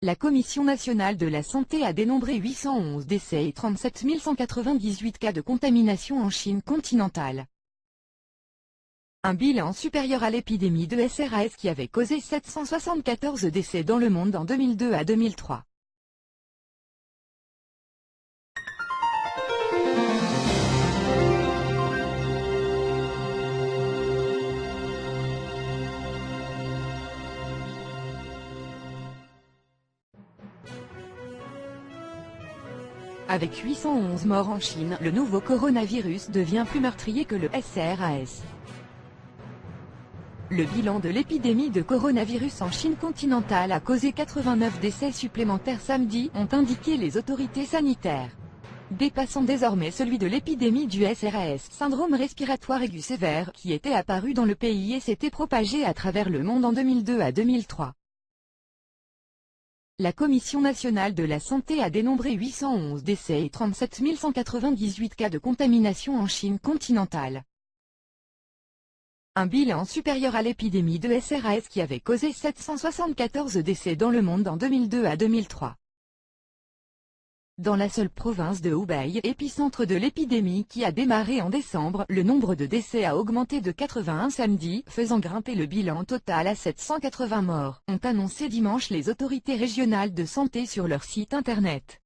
La Commission nationale de la santé a dénombré 811 décès et 37 198 cas de contamination en Chine continentale. Un bilan supérieur à l'épidémie de SRAS qui avait causé 774 décès dans le monde en 2002 à 2003. Avec 811 morts en Chine, le nouveau coronavirus devient plus meurtrier que le SRAS. Le bilan de l'épidémie de coronavirus en Chine continentale a causé 89 décès supplémentaires samedi, ont indiqué les autorités sanitaires, dépassant désormais celui de l'épidémie du SRAS, syndrome respiratoire aigu sévère, qui était apparu dans le pays et s'était propagé à travers le monde en 2002 à 2003. La Commission nationale de la santé a dénombré 811 décès et 37 198 cas de contamination en Chine continentale. Un bilan supérieur à l'épidémie de SRAS qui avait causé 774 décès dans le monde en 2002 à 2003. Dans la seule province de Hubei, épicentre de l'épidémie qui a démarré en décembre, le nombre de décès a augmenté de 81 samedi, faisant grimper le bilan total à 780 morts, ont annoncé dimanche les autorités régionales de santé sur leur site internet.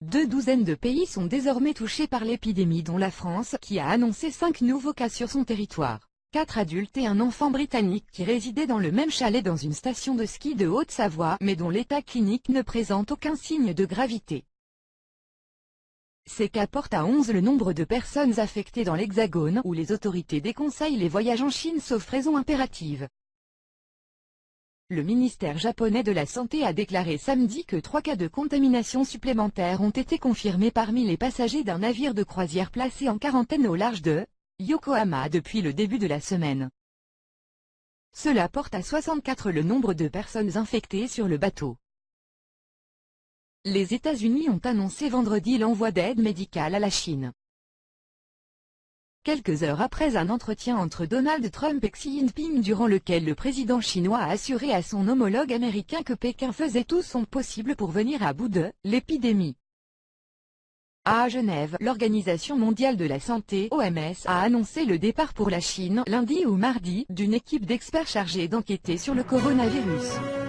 2 douzaines de pays sont désormais touchés par l'épidémie dont la France, qui a annoncé 5 nouveaux cas sur son territoire. 4 adultes et un enfant britannique qui résidaient dans le même chalet dans une station de ski de Haute-Savoie, mais dont l'état clinique ne présente aucun signe de gravité. Ces cas portent à 11 le nombre de personnes affectées dans l'Hexagone, où les autorités déconseillent les voyages en Chine sauf raison impérative. Le ministère japonais de la Santé a déclaré samedi que 3 cas de contamination supplémentaires ont été confirmés parmi les passagers d'un navire de croisière placé en quarantaine au large de Yokohama depuis le début de la semaine. Cela porte à 64 le nombre de personnes infectées sur le bateau. Les États-Unis ont annoncé vendredi l'envoi d'aide médicale à la Chine. Quelques heures après un entretien entre Donald Trump et Xi Jinping durant lequel le président chinois a assuré à son homologue américain que Pékin faisait tout son possible pour venir à bout de l'épidémie. À Genève, l'Organisation mondiale de la santé (OMS) a annoncé le départ pour la Chine lundi ou mardi d'une équipe d'experts chargée d'enquêter sur le coronavirus.